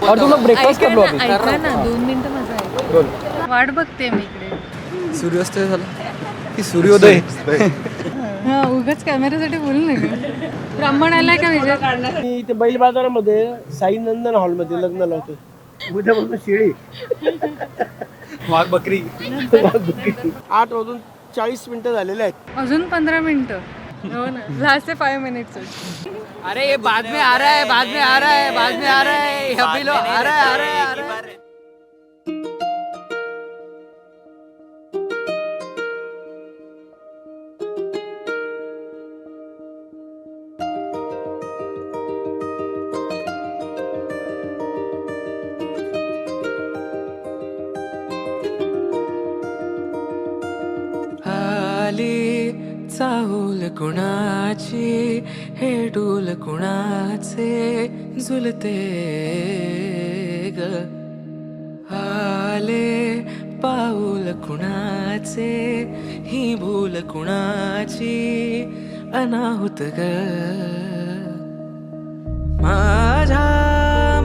और तुम लोग ब्रेकफास्ट कर लो अभी. ऐका ना 2 मिनिटं माझं ऐक. बोल. वाट बघते मी इकडे. सूर्यास्त झाला की सूर्योदय. हा उगाच कॅमेऱ्यासाठी बोल ना. ब्राह्मण आलाय का विजय? मी इथे बैल बाजारामध्ये साई नंदन हॉलमध्ये लग्नाला होतो. उद्यापासून शेळी वाघ बकरी. 8:40 झालेले आहेत. अजून 15 मिनिटं. हो ना लास्ट 5 मिनिट्स. अरे ये बाद में आ रहा है, बाद में आ रहा है, बाद में आ रहा है, अभी लो आ रहा है, आ रहा है, आ रहा है. चाहूल कुणाची हे डूल कुणाचे झुलते ग आले पाऊल कुणाचे ही भूल कुणाची अनाहुत ग माझ्या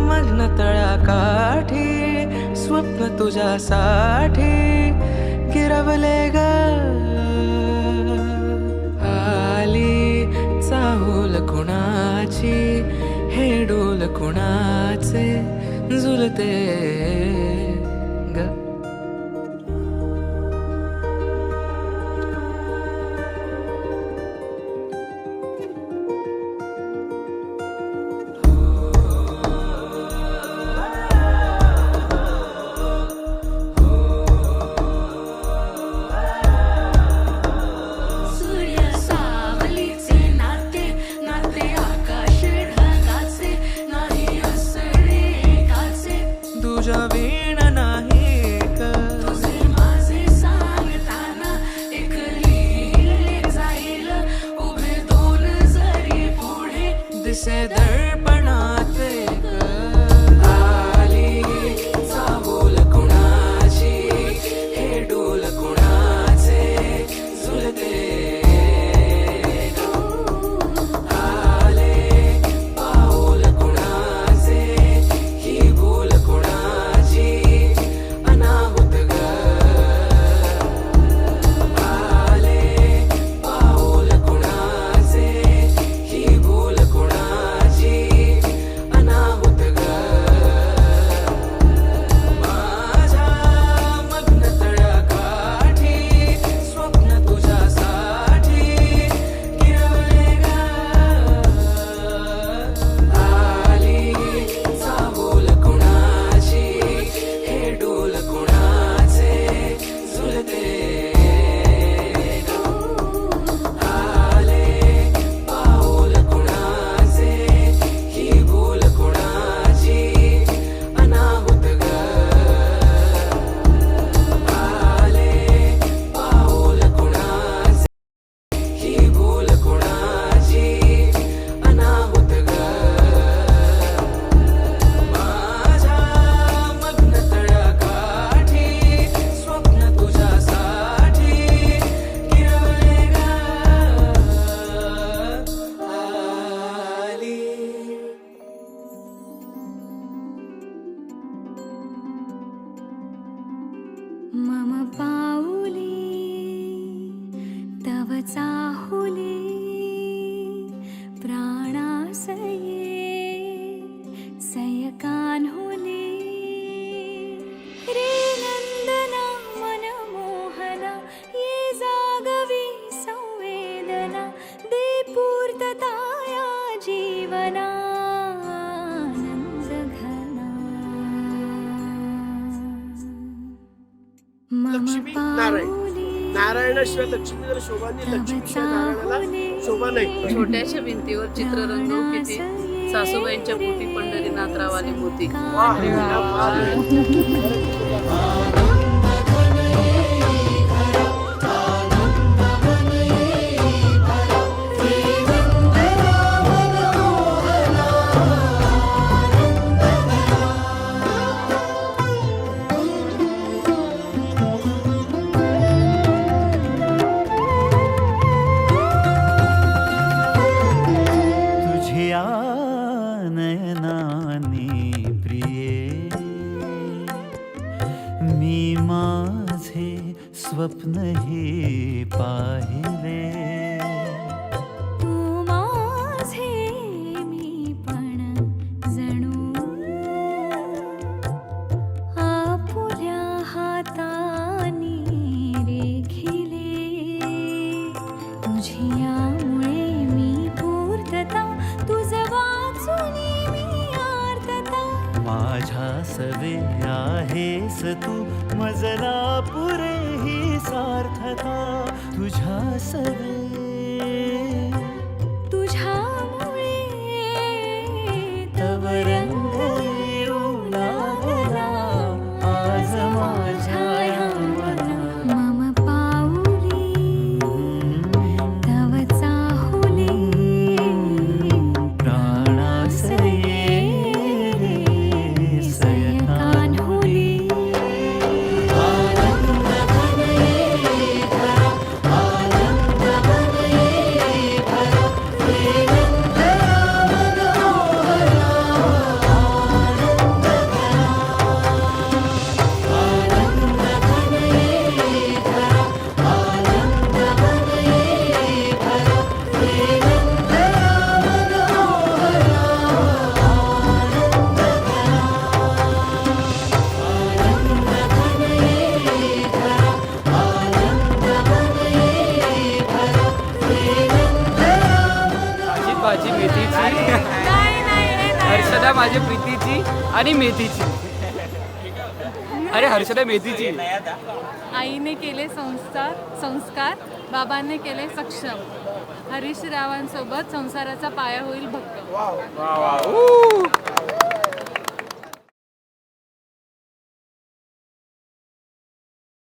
मग्न तळाकाठी स्वप्न तुझ्यासाठी गिरवले ग चाहूल कुणाची हे डोल कुणाचे झुलते ग लक्ष्मी नारायण नारायणाशिवाय लक्ष्मी जर शोभा नाही, लक्ष्मीशिवाय नारायणाला शोभा नाही. छोट्याशा भिंतीवर चित्र रंगव किती सासूबाईंच्या पोटी पंढरीनाथराव आली होती. नयनानी प्रिये स्वप्नही पाहिले तू माझे मी पण जणू आपुल्या हातानी रेखिले तुझी यामुळे मी पूर्तता तुझ वाचुनी मी आर्तता माझ्या सवे आहेस तू मजला पुरे ही सार्थता तुझ्या सवे तुझ्यामुळे तव रंग येऊ लागला आज माझ्या या मना मम पाऊली तव चाहुले प्राणास ये रे सयकान्हुली माझी भाजी मेथीची, हर्षदा माझी प्रीतीची आणि मेथीची. अरे हर्षदा मेथीची. आईने केले संस्कार बाबांनी केले सक्षम. हरीश रावांसोबत संसाराचा पाया होईल भक्कम. वा वा वा